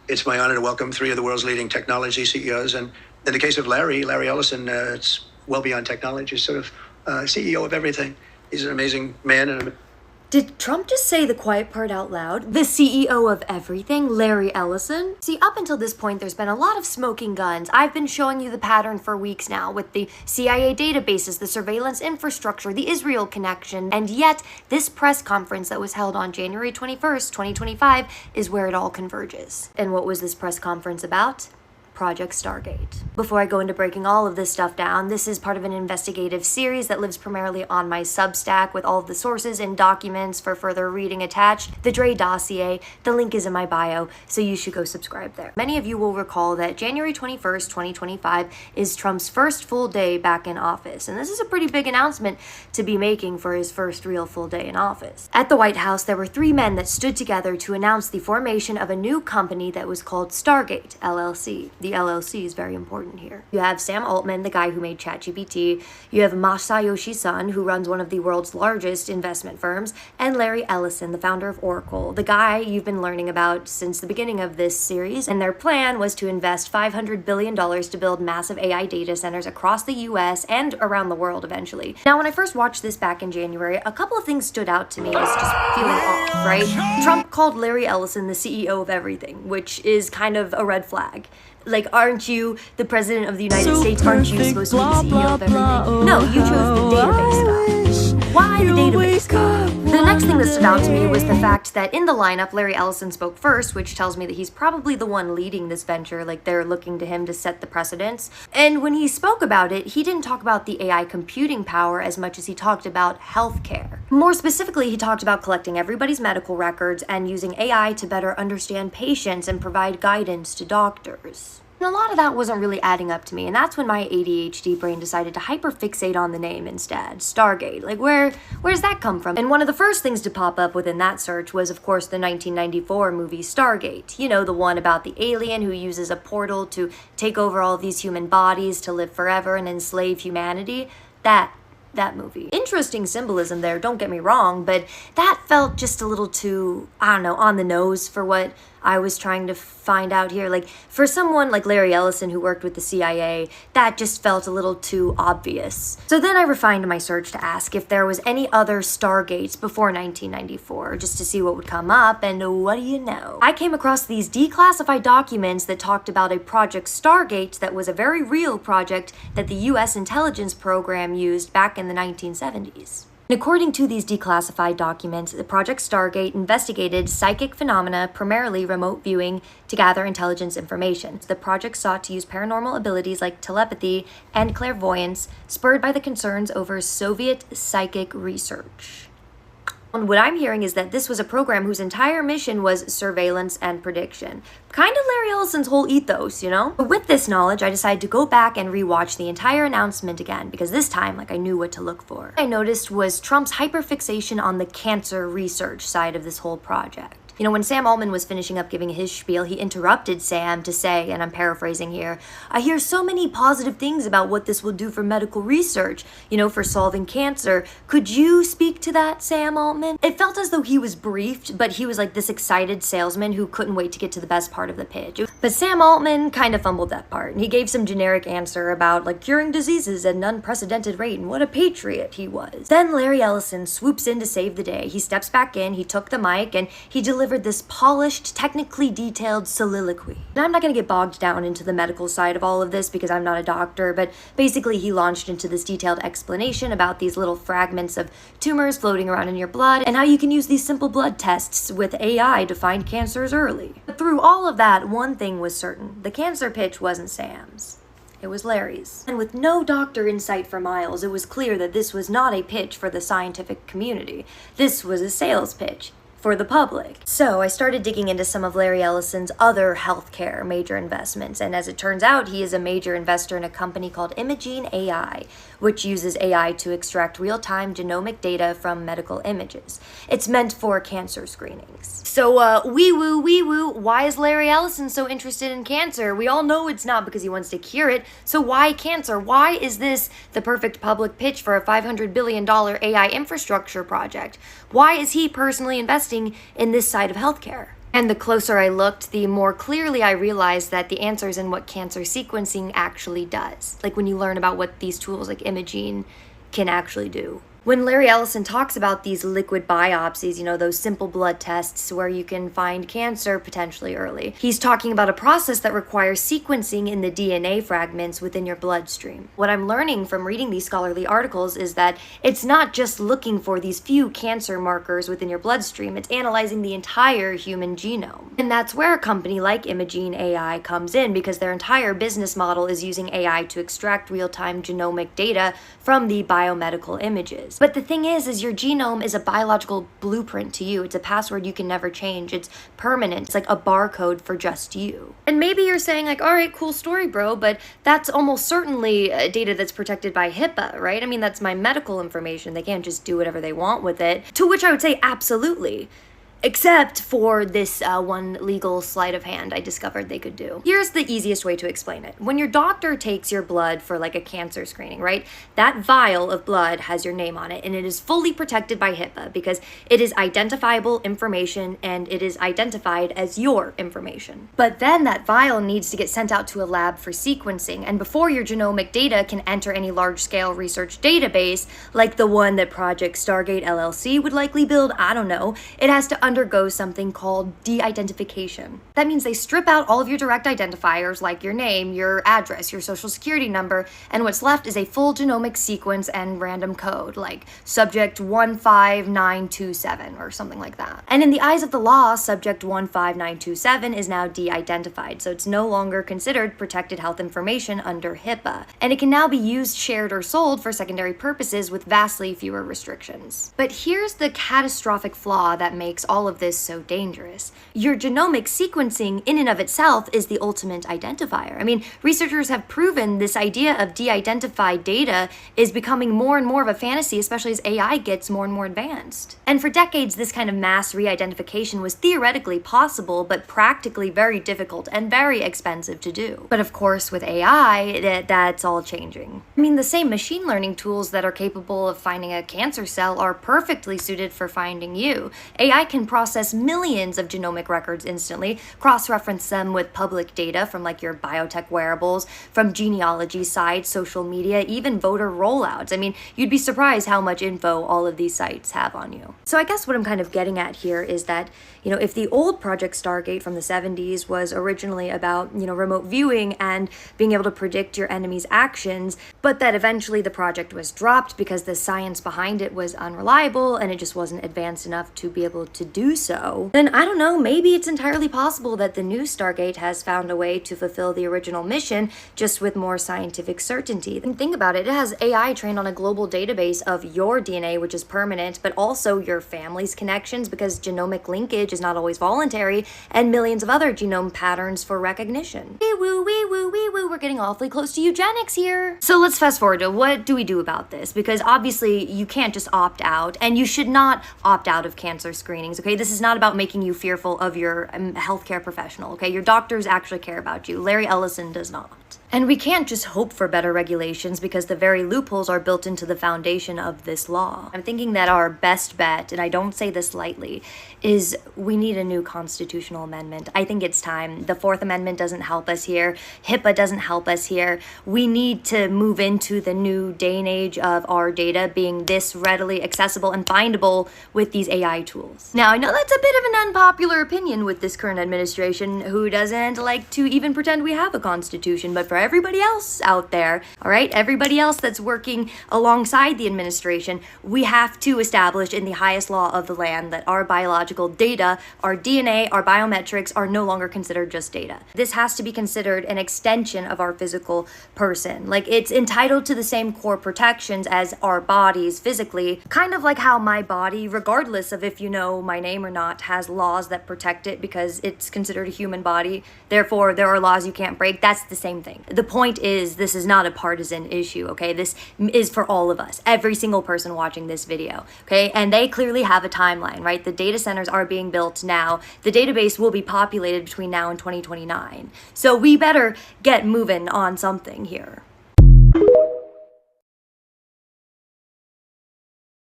It's my honor to welcome three of the world's leading technology CEOs. And in the case of Larry Ellison, it's well beyond technology, sort of CEO of everything. He's an amazing man. Did Trump just say the quiet part out loud? The CEO of everything, Larry Ellison? See, up until this point, there's been a lot of smoking guns. I've been showing you the pattern for weeks now with the CIA databases, the surveillance infrastructure, the Israel connection, and yet this press conference that was held on January 21st, 2025 is where it all converges. And what was this press conference about? Project Stargate. Before I go into breaking all of this stuff down, this is part of an investigative series that lives primarily on my Substack with all of the sources and documents for further reading attached. The Dre dossier, the link is in my bio, so you should go subscribe there. Many of you will recall that January 21st, 2025 is Trump's first full day back in office, and this is a pretty big announcement to be making for his first real full day in office. At the White House, there were three men that stood together to announce the formation of a new company that was called Stargate, LLC. The LLC is very important here. You have Sam Altman, the guy who made ChatGPT. You have Masayoshi Son, who runs one of the world's largest investment firms, and Larry Ellison, the founder of Oracle, the guy you've been learning about since the beginning of this series. And their plan was to invest $500 billion to build massive AI data centers across the US and around the world eventually. Now, when I first watched this back in January, a couple of things stood out to me as just feeling off, right? Trump called Larry Ellison the CEO of everything, which is kind of a red flag. Like, aren't you the president of the United States? Aren't you supposed to be the CEO of everything? No, you chose the database guy. Why the database guy? The next thing that stood out to me was the fact that in the lineup, Larry Ellison spoke first, which tells me that he's probably the one leading this venture, like they're looking to him to set the precedents. And when he spoke about it, he didn't talk about the AI computing power as much as he talked about healthcare. More specifically, he talked about collecting everybody's medical records and using AI to better understand patients and provide guidance to doctors. And a lot of that wasn't really adding up to me, and that's when my ADHD brain decided to hyperfixate on the name instead, Stargate. Like, where's that come from? And one of the first things to pop up within that search was, of course, the 1994 movie Stargate. You know, the one about the alien who uses a portal to take over all of these human bodies to live forever and enslave humanity. That movie. Interesting symbolism there, don't get me wrong, but that felt just a little too, I don't know, on the nose for what I was trying to find out here. Like, for someone like Larry Ellison who worked with the CIA, that just felt a little too obvious. So then I refined my search to ask if there was any other Stargates before 1994, just to see what would come up, and what do you know? I came across these declassified documents that talked about a Project Stargate that was a very real project that the US intelligence program used back in the 1970s. And according to these declassified documents, the Project Stargate investigated psychic phenomena, primarily remote viewing, to gather intelligence information. The project sought to use paranormal abilities like telepathy and clairvoyance, spurred by the concerns over Soviet psychic research. And what I'm hearing is that this was a program whose entire mission was surveillance and prediction. Kind of Larry Ellison's whole ethos, you know? But with this knowledge, I decided to go back and rewatch the entire announcement again, because this time, I knew what to look for. What I noticed was Trump's hyperfixation on the cancer research side of this whole project. You know, when Sam Altman was finishing up giving his spiel, he interrupted Sam to say, and I'm paraphrasing here, "I hear so many positive things about what this will do for medical research, you know, for solving cancer. Could you speak to that, Sam Altman?" It felt as though he was briefed, but he was like this excited salesman who couldn't wait to get to the best part of the pitch. But Sam Altman kind of fumbled that part, and he gave some generic answer about, like, curing diseases at an unprecedented rate, and what a patriot he was. Then Larry Ellison swoops in to save the day. He steps back in, he took the mic, and he delivered this polished, technically detailed soliloquy. And I'm not going to get bogged down into the medical side of all of this because I'm not a doctor, but basically he launched into this detailed explanation about these little fragments of tumors floating around in your blood and how you can use these simple blood tests with AI to find cancers early. But through all of that, one thing was certain. The cancer pitch wasn't Sam's. It was Larry's. And with no doctor in sight for miles, it was clear that this was not a pitch for the scientific community. This was a sales pitch for the public. So I started digging into some of Larry Ellison's other healthcare major investments, and as it turns out, he is a major investor in a company called Imaging AI, which uses AI to extract real-time genomic data from medical images. It's meant for cancer screenings. So, wee woo, why is Larry Ellison so interested in cancer? We all know it's not because he wants to cure it, so why cancer? Why is this the perfect public pitch for a $500 billion AI infrastructure project? Why is he personally investing in this side of healthcare? And the closer I looked, the more clearly I realized that the answer is in what cancer sequencing actually does. Like when you learn about what these tools like Imagene can actually do. When Larry Ellison talks about these liquid biopsies, those simple blood tests where you can find cancer potentially early, he's talking about a process that requires sequencing in the DNA fragments within your bloodstream. What I'm learning from reading these scholarly articles is that it's not just looking for these few cancer markers within your bloodstream, it's analyzing the entire human genome. And that's where a company like Imagene AI comes in, because their entire business model is using AI to extract real-time genomic data from the biomedical images. But the thing is your genome is a biological blueprint to you. It's a password you can never change. It's permanent. It's like a barcode for just you. And maybe you're saying like, all right, cool story, bro, but that's almost certainly data that's protected by HIPAA, right? I mean, that's my medical information. They can't just do whatever they want with it. To which I would say absolutely. Except for this one legal sleight of hand I discovered they could do. Here's the easiest way to explain it. When your doctor takes your blood for like a cancer screening, right? That vial of blood has your name on it, and it is fully protected by HIPAA because it is identifiable information and it is identified as your information. But then that vial needs to get sent out to a lab for sequencing, and before your genomic data can enter any large-scale research database, like the one that Project Stargate LLC would likely build, I don't know, it has to undergo something called de-identification. That means they strip out all of your direct identifiers like your name, your address, your social security number, and what's left is a full genomic sequence and random code like subject 15927 or something like that. And in the eyes of the law, subject 15927 is now de-identified, so it's no longer considered protected health information under HIPAA, and it can now be used, shared, or sold for secondary purposes with vastly fewer restrictions. But here's the catastrophic flaw that makes all of this so dangerous. Your genomic sequencing in and of itself is the ultimate identifier. I mean, researchers have proven this idea of de-identified data is becoming more and more of a fantasy, especially as AI gets more and more advanced. And for decades, this kind of mass re-identification was theoretically possible, but practically very difficult and very expensive to do. But of course, with AI, that's all changing. I mean, the same machine learning tools that are capable of finding a cancer cell are perfectly suited for finding you. AI can process millions of genomic records instantly, cross-reference them with public data from like your biotech wearables, from genealogy sites, social media, even voter rollouts. I mean, you'd be surprised how much info all of these sites have on you. So I guess what I'm kind of getting at here is that, if the old Project Stargate from the 70s was originally about, remote viewing and being able to predict your enemy's actions, but that eventually the project was dropped because the science behind it was unreliable and it just wasn't advanced enough to be able to do so, then I don't know, maybe it's entirely possible that the new Stargate has found a way to fulfill the original mission just with more scientific certainty. And think about it, it has AI trained on a global database of your DNA, which is permanent, but also your family's connections because genomic linkage is not always voluntary, and millions of other genome patterns for recognition. Wee woo, wee woo, wee woo, we're getting awfully close to eugenics here. So let's fast forward to what do we do about this? Because obviously you can't just opt out, and you should not opt out of cancer screenings, okay? This is not about making you fearful of your healthcare professional, okay? Your doctors actually care about you. Larry Ellison does not. And we can't just hope for better regulations because the very loopholes are built into the foundation of this law. I'm thinking that our best bet, and I don't say this lightly, is we need a new constitutional amendment. I think it's time. The Fourth Amendment doesn't help us here. HIPAA doesn't help us here. We need to move into the new day and age of our data being this readily accessible and findable with these AI tools. Now, I know that's a bit of an unpopular opinion with this current administration who doesn't like to even pretend we have a constitution, but for everybody else out there, all right, everybody else that's working alongside the administration, we have to establish in the highest law of the land that our biological data, our DNA, our biometrics are no longer considered just data. This has to be considered an extension of our physical person. Like, it's entitled to the same core protections as our bodies physically, kind of like how my body, regardless of if you know my name or not, has laws that protect it because it's considered a human body. Therefore, there are laws you can't break. That's the same thing. The point is, this is not a partisan issue, okay? This is for all of us, every single person watching this video, okay? And they clearly have a timeline, right? The data centers are being built now. The database will be populated between now and 2029. So we better get moving on something here.